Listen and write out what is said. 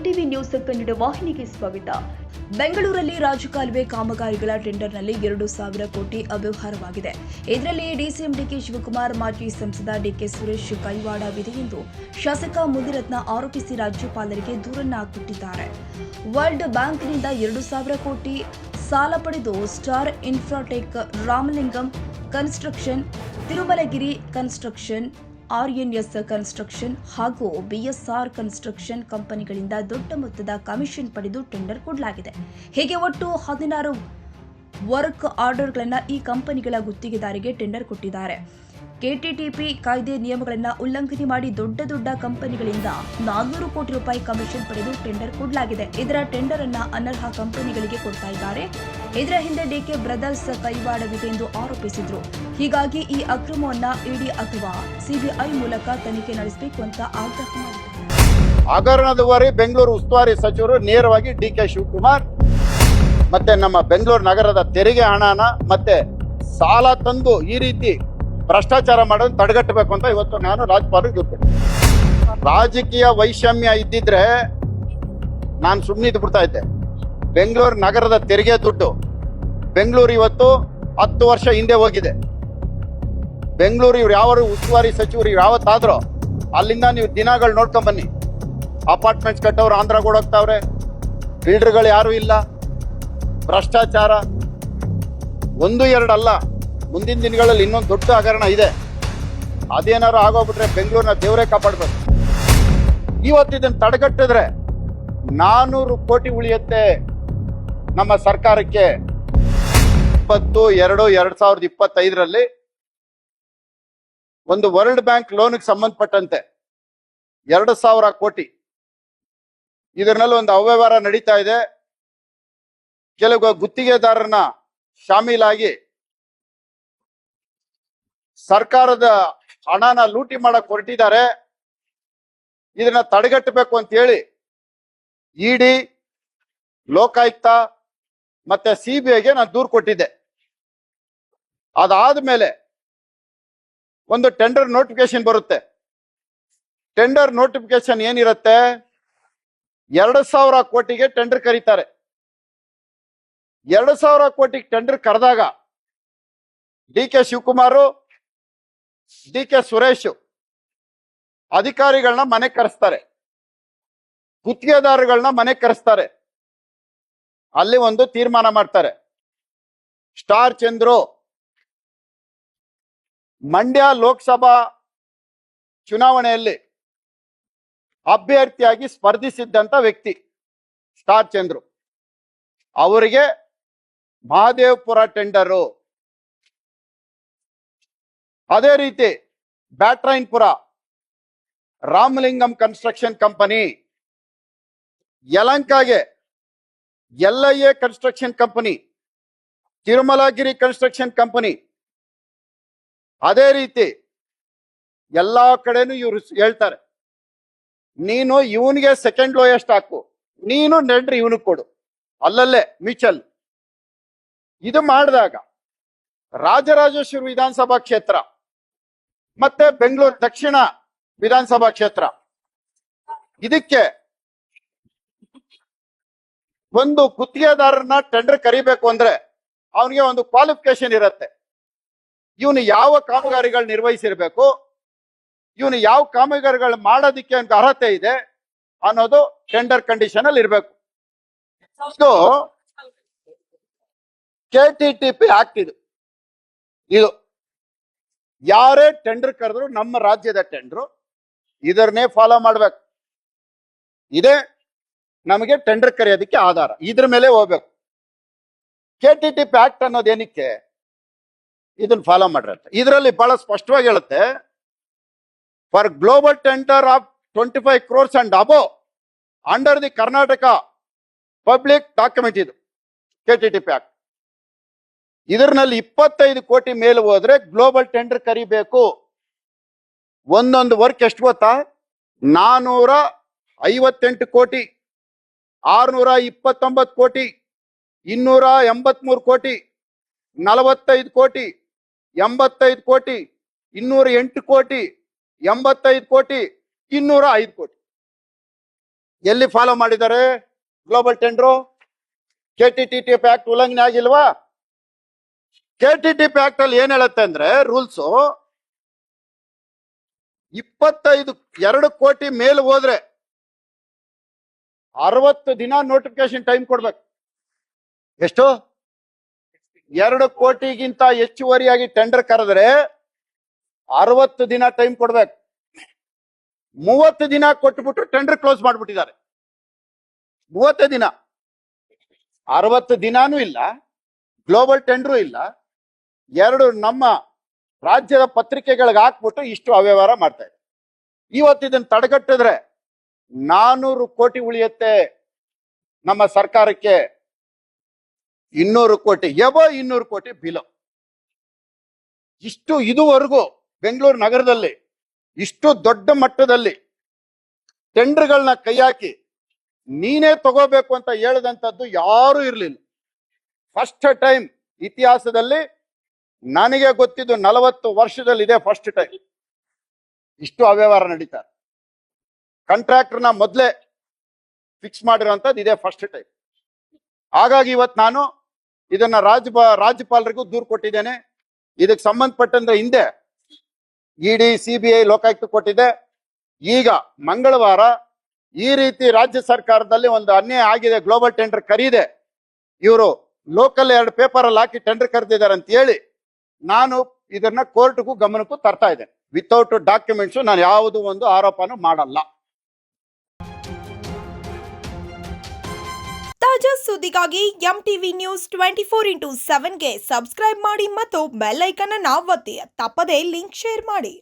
TV news Kannada ವಾಹಿನಿಗೆ ಸ್ವಾಗತ. ಬೆಂಗಳೂರಲ್ಲಿ ರಾಜಕಾಲುವೆ ಕಾಮಗಾರಿಗಳ ಟೆಂಡರ್ನಲ್ಲಿ 2,000 ಕೋಟಿ ಅವ್ಯವಹಾರವಾಗಿದೆ. ಇದರಲ್ಲಿ ಡಿಸಿಎಂ ಡಿಕೆ ಶಿವಕುಮಾರ್, ಮಾಜಿ ಸಂಸದ ಡಿಕೆ ಸುರೇಶ್ ಕೈವಾಡವಿದೆ ಎಂದು ಶಾಸಕ ಮುನಿರತ್ನ ಆರೋಪಿಸಿ ರಾಜ್ಯಪಾಲರಿಗೆ ದೂರನ್ನ ಕೊಟ್ಟಿದ್ದಾರೆ. ವರ್ಲ್ಡ್ ಬ್ಯಾಂಕ್ನಿಂದ 2,000 ಕೋಟಿ ಸಾಲ ಪಡೆದು Star Infratech, Ramalingam construction, Tirumalagiri construction, RNS construction ಹಾಗೂ ಬಿಎಸ್ಆರ್ ಕನ್ಸ್ಟ್ರಕ್ಷನ್ ಕಂಪನಿಗಳಿಂದ ದೊಡ್ಡ ಮೊತ್ತದ ಕಮಿಷನ್ ಪಡೆದು ಟೆಂಡರ್ ಕೊಡಲಾಗಿದೆ. ಹೀಗೆ ಒಟ್ಟು 16 ವರ್ಕ್ ಆರ್ಡರ್ಗಳನ್ನು ಈ ಕಂಪನಿಗಳ ಗುತ್ತಿಗೆದಾರರಿಗೆ ಟೆಂಡರ್ ಕೊಟ್ಟಿದ್ದಾರೆ. ಕೆಟಿಟಿಪಿ ಕಾಯ್ದೆ ನಿಯಮಗಳನ್ನು ಉಲ್ಲಂಘನೆ ಮಾಡಿ ದೊಡ್ಡ ಕಂಪನಿಗಳಿಂದ 400 ಕೋಟಿ ರೂಪಾಯಿ ಕಮಿಷನ್ ಪಡೆದು ಟೆಂಡರ್ ಕೊಡಲಾಗಿದೆ. ಇದರ ಟೆಂಡರ್ ಅನ್ನು ಅನರ್ಹ ಕಂಪನಿಗಳಿಗೆ ಕೊಡ್ತಾ ಇದ್ದಾರೆ. ಇದರ ಹಿಂದೆ ಡಿಕೆ ಬ್ರದರ್ಸ್ ಕೈವಾಡವಿದೆ ಎಂದು ಆರೋಪಿಸಿದ್ರು. ಹೀಗಾಗಿ ಈ ಅಕ್ರಮವನ್ನ ಇಡಿ ಅಥವಾ ಸಿಬಿಐ ಮೂಲಕ ತನಿಖೆ ನಡೆಸಬೇಕು ಅಂತ ಆಗ್ರಹ ಮಾಡಿದ್ದಾರೆ. ಹಗರಣದ ಬೆಂಗಳೂರು ಉಸ್ತುವಾರಿ ಸಚಿವರು ನೇರವಾಗಿ ಡಿಕೆ ಶಿವಕುಮಾರ್ ಮತ್ತೆ ನಮ್ಮ ಬೆಂಗಳೂರು ನಗರದ ತೆರಿಗೆ ಹಣನ ಮತ್ತೆ ಸಾಲ ತಂದು ಈ ರೀತಿ ಭ್ರಷ್ಟಾಚಾರ ಮಾಡೋದು ತಡೆಗಟ್ಟಬೇಕು ಅಂತ ಇವತ್ತು ನಾನು ರಾಜ್ಯಪಾಲರಿಗೆ ದುಡ್ಡು. ರಾಜಕೀಯ ವೈಷಮ್ಯ ಇದ್ದಿದ್ರೆ ನಾನು ಸುಮ್ಮನೆ ಇದ್ಬಿಡ್ತಾ ಇದ್ದೆ. ಬೆಂಗಳೂರು ನಗರದ ತೆರಿಗೆ ದುಡ್ಡು ಬೆಂಗಳೂರು ಇವತ್ತು 10 ವರ್ಷ ಹಿಂದೆ ಹೋಗಿದೆ. ಬೆಂಗಳೂರು ಇವ್ರು ಯಾವ ಉಸ್ತುವಾರಿ ಸಚಿವರು ಯಾವತ್ತಾದ್ರೂ ಅಲ್ಲಿಂದ ನೀವು ದಿನಗಳು ನೋಡ್ಕೊಂಡ್ ಬನ್ನಿ. ಅಪಾರ್ಟ್ಮೆಂಟ್ಸ್ ಕಟ್ಟೋರು ಆಂಧ್ರಗೋಡ್ ಹೋಗ್ತಾವ್ರೆ, ಬಿಲ್ಡರ್ಗಳು ಯಾರು ಇಲ್ಲ, ಭ್ರಷ್ಟಾಚಾರ 1-2 ಅಲ್ಲ, ಮುಂದಿನ ದಿನಗಳಲ್ಲಿ ಇನ್ನೊಂದು ದೊಡ್ಡ ಹಗರಣ ಇದೆ. ಅದೇನಾದ್ರು ಆಗೋಗ್ಬಿಟ್ರೆ ಬೆಂಗಳೂರಿನ ದೇವರೇ ಕಾಪಾಡ್ಬೇಕು. ಇವತ್ತು ಇದನ್ನು ತಡೆಗಟ್ಟಿದ್ರೆ 400 ಕೋಟಿ ಉಳಿಯುತ್ತೆ ನಮ್ಮ ಸರ್ಕಾರಕ್ಕೆ. 20/2/2025 ಒಂದು ವರ್ಲ್ಡ್ ಬ್ಯಾಂಕ್ ಲೋನ್ಗೆ ಸಂಬಂಧಪಟ್ಟಂತೆ 2,000 ಕೋಟಿ ಇದರಲ್ಲಿ ಒಂದು ಅವ್ಯವಹಾರ ನಡೀತಾ ಇದೆ. ಕೆಲವು ಗುತ್ತಿಗೆದಾರರನ್ನ ಶಾಮೀಲಾಗಿ ಸರ್ಕಾರದ ಹಣನ ಲೂಟಿ ಮಾಡಕ್ ಹೊರಟಿದ್ದಾರೆ. ಇದನ್ನ ತಡೆಗಟ್ಟಬೇಕು ಅಂತ ಹೇಳಿ ಇಡಿ, ಲೋಕಾಯುಕ್ತ ಮತ್ತೆ ಸಿಬಿಐಗೆ ನಾನು ದೂರು ಕೊಟ್ಟಿದ್ದೆ. ಅದಾದ್ಮೇಲೆ ಒಂದು ಟೆಂಡರ್ ನೋಟಿಫಿಕೇಶನ್ ಬರುತ್ತೆ. ಟೆಂಡರ್ ನೋಟಿಫಿಕೇಶನ್ ಏನಿರುತ್ತೆ, 2,000 ಕೋಟಿಗೆ ಟೆಂಡರ್ ಕರೀತಾರೆ. 2,000 ಕೋಟಿಗೆ ಟೆಂಡರ್ ಕರೆದಾಗ ಡಿಕೆ ಶಿವಕುಮಾರ್, ಡಿಕೆ ಸುರೇಶ್ ಅಧಿಕಾರಿಗಳನ್ನ ಮನೆ ಕರೆಸ್ತಾರೆ, ಗುತ್ತಿಗೆದಾರಗಳನ್ನ ಮನೆ ಕರೆಸ್ತಾರೆ. ಅಲ್ಲಿ ಒಂದು ತೀರ್ಮಾನ ಮಾಡ್ತಾರೆ. ಸ್ಟಾರ್ ಚಂದ್ರು ಮಂಡ್ಯ ಲೋಕಸಭಾ ಚುನಾವಣೆಯಲ್ಲಿ ಅಭ್ಯರ್ಥಿಯಾಗಿ ಸ್ಪರ್ಧಿಸಿದ್ದಂತ ವ್ಯಕ್ತಿ ಸ್ಟಾರ್ ಚಂದ್ರು, ಅವರಿಗೆ ಮಹದೇವಪುರ ಟೆಂಡರು. ಅದೇ ರೀತಿ ಬ್ಯಾಟ್ರಾಯನ್ಪುರ ರಾಮಲಿಂಗಂ ಕನ್ಸ್ಟ್ರಕ್ಷನ್ ಕಂಪನಿ, ಯಲಂಕಾಗೆ LIA construction company, Tirumalagiri construction company. ಅದೇ ರೀತಿ ಎಲ್ಲಾ ಕಡೆನೂ ಇವರು ಹೇಳ್ತಾರೆ, ನೀನು ಇವನಿಗೆ ಸೆಕೆಂಡ್ ಲೋಯೆಸ್ಟ್ ಹಾಕು, ನೀನು ಟೆಂಡರ್ ಇವನಿಗೆ ಕೊಡು, ಅಲ್ಲಲ್ಲೇ ಮ್ಯೂಚುವಲ್. ಇದು ಮಾಡಿದಾಗ ರಾಜರಾಜೇಶ್ವರಿ ವಿಧಾನಸಭಾ ಕ್ಷೇತ್ರ ಮತ್ತೆ ಬೆಂಗಳೂರು ದಕ್ಷಿಣ ವಿಧಾನಸಭಾ ಕ್ಷೇತ್ರ, ಇದಕ್ಕೆ ಒಂದು ಗುತ್ತಿಗೆದಾರನ ಟೆಂಡರ್ ಕರಿಬೇಕು ಅಂದ್ರೆ ಅವನಿಗೆ ಒಂದು ಕ್ವಾಲಿಫಿಕೇಶನ್ ಇರುತ್ತೆ. ಇವನು ಯಾವ ಕಾಮಗಾರಿಗಳು ನಿರ್ವಹಿಸಿರ್ಬೇಕು, ಇವನು ಯಾವ ಕಾಮಗಾರಿಗಳು ಮಾಡೋದಿಕ್ಕೆ ಅಂತ ಅರ್ಹತೆ ಇದೆ ಅನ್ನೋದು ಟೆಂಡರ್ ಕಂಡೀಷನ್ ಅಲ್ಲಿ ಇರಬೇಕು. ಇದು ಕೆಟಿಟಿಪಿ ಆಕ್ಟ್. ಇದು ಯಾರೇ ಟೆಂಡರ್ ಕರೆದ್ರು ನಮ್ಮ ರಾಜ್ಯದ ಟೆಂಡರ್ ಇದನ್ನೇ ಫಾಲೋ ಮಾಡ್ಬೇಕು. ಇದೇ ನಮಗೆ ಟೆಂಡರ್ ಕರೆಯೋದಕ್ಕೆ ಆಧಾರ, ಇದ್ರ ಮೇಲೆ ಹೋಗ್ಬೇಕು. ಕೆಟಿಟಿಪಿ ಆಕ್ಟ್ ಅನ್ನೋದೇನಕ್ಕೆ ಇದನ್ನ ಫಾಲೋ ಮಾಡಿರುತ್ತೆ. ಇದರಲ್ಲಿ ಬಹಳ ಸ್ಪಷ್ಟವಾಗಿ ಹೇಳುತ್ತೆ, for global tender of 25 crores and above under the Karnataka public document. ಇದು ಕೆಟಿಟಿಪಿ ಆಕ್ಟ್. ಇದರಲ್ಲಿ 25 ಕೋಟಿ ಮೇಲೆ ಹೋದ್ರೆ ಗ್ಲೋಬಲ್ ಟೆಂಡರ್ ಕರಿಬೇಕು. ಒಂದೊಂದು ವರ್ಕ್ ಎಷ್ಟು ಗೊತ್ತಾ, 458 ಕೋಟಿ, 629 ಕೋಟಿ, 283 ಕೋಟಿ, 45 ಕೋಟಿ, 85 ಕೋಟಿ, 208 ಕೋಟಿ, 85 ಕೋಟಿ, 205 ಕೋಟಿ. ಎಲ್ಲಿ ಫಾಲೋ ಮಾಡಿದ್ದಾರೆ ಗ್ಲೋಬಲ್ ಟೆಂಡ್ರು? KTTP ಆಕ್ಟ್ ಉಲ್ಲಂಘನೆ ಆಗಿಲ್ವಾ? KTTP ಆಕ್ಟ್ ಅಲ್ಲಿ ಏನ್ ಹೇಳುತ್ತೆ ಅಂದ್ರೆ ರೂಲ್ಸ್ 2 ಕೋಟಿ ಮೇಲ್ ಹೋದ್ರೆ 60 ದಿನ ನೋಟಿಫಿಕೇಶನ್ ಟೈಮ್ ಕೊಡ್ಬೇಕು. ಎಷ್ಟು? 2 ಕೋಟಿಗಿಂತ ಹೆಚ್ಚುವರಿಯಾಗಿ ಟೆಂಡರ್ ಕರೆದ್ರೆ 60 ದಿನ ಟೈಮ್ ಕೊಡ್ಬೇಕು. 30 ದಿನ ಕೊಟ್ಬಿಟ್ಟು ಟೆಂಡರ್ ಕ್ಲೋಸ್ ಮಾಡ್ಬಿಟ್ಟಿದ್ದಾರೆ. 30 ದಿನ, 60 ದಿನಾನೂ ಇಲ್ಲ, ಗ್ಲೋಬಲ್ ಟೆಂಡರು ಇಲ್ಲ. 2 ನಮ್ಮ ರಾಜ್ಯದ ಪತ್ರಿಕೆಗಳಿಗೆ ಹಾಕ್ಬಿಟ್ಟು ಇಷ್ಟು ಅವ್ಯವಹಾರ ಮಾಡ್ತಾ ಇದೆ. ಇವತ್ತು ಇದನ್ನ ತಡೆಗಟ್ಟಿದ್ರೆ 400 ಕೋಟಿ ಉಳಿಯುತ್ತೆ ನಮ್ಮ ಸರ್ಕಾರಕ್ಕೆ. 200 ಕೋಟಿ ಎಬೋ 200 ಕೋಟಿ ಬಿಲೋ. ಇಷ್ಟು ಇದುವರೆಗೂ ಬೆಂಗಳೂರು ನಗರದಲ್ಲಿ ಇಷ್ಟು ದೊಡ್ಡ ಮಟ್ಟದಲ್ಲಿ ಟೆಂಡರ್ಗಳನ್ನ ಕೈ ಹಾಕಿ ನೀನೇ ತಗೋಬೇಕು ಅಂತ ಹೇಳದಂತದ್ದು ಯಾರು ಇರಲಿಲ್ಲ. ಫಸ್ಟ್ ಟೈಮ್ ಇತಿಹಾಸದಲ್ಲಿ ನನಗೆ ಗೊತ್ತಿದ್ದು 40 ವರ್ಷದಲ್ಲಿ ಇದೆ ಫಸ್ಟ್ ಟೈಮ್ ಇಷ್ಟು ಅವ್ಯವಹಾರ ನಡೀತಾರೆ. ಕಾಂಟ್ರಾಕ್ಟರ್ನ ಮೊದಲೇ ಫಿಕ್ಸ್ ಮಾಡಿರೋಂಥದ್ದು ಇದೆ ಫಸ್ಟ್ ಟೈಮ್. ಹಾಗಾಗಿ ಇವತ್ತು ನಾನು ಇದನ್ನ ರಾಜ್ಯಪಾಲರಿಗೂ ದೂರು ಕೊಟ್ಟಿದ್ದೇನೆ. ಇದಕ್ಕೆ ಸಂಬಂಧಪಟ್ಟಂತೆ ಹಿಂದೆ ED, CBI, ಲೋಕಾಯುಕ್ತ ಕೊಟ್ಟಿದೆ. ಈಗ ಮಂಗಳವಾರ ಈ ರೀತಿ ರಾಜ್ಯ ಸರ್ಕಾರದಲ್ಲಿ ಒಂದು ಅನ್ಯಾಯ ಆಗಿದೆ, ಗ್ಲೋಬಲ್ ಟೆಂಡರ್ ಕರೀದೆ, ಇವರು ಲೋಕಲ್ 2 ಪೇಪರ್ ಅಲ್ಲಿ ಹಾಕಿ ಟೆಂಡರ್ ಕರೆದಿದ್ದಾರೆ ಅಂತ ಹೇಳಿ ನಾನು ಇದನ್ನ ಕೋರ್ಟ್ಗೂ ಗಮನಕ್ಕೂ ತರ್ತಾ ಇದ್ದೇನೆ. ವಿತೌಟ್ ಡಾಕ್ಯುಮೆಂಟ್ಸ್ ನಾನು ಯಾವುದೋ ಒಂದು ಆರೋಪನೂ ಮಾಡಲ್ಲ. ತಾಜಾ ಸುದ್ದಿಗಾಗಿ MTV ನ್ಯೂಸ್ 24/7ಗೆ ಸಬ್ಸ್ಕ್ರೈಬ್ ಮಾಡಿ ಮತ್ತು ಬೆಲ್ ಐಕಾನ್ ಅನ್ನು ಒತ್ತಿ. ತಪ್ಪದೇ ಲಿಂಕ್ ಶೇರ್ ಮಾಡಿ.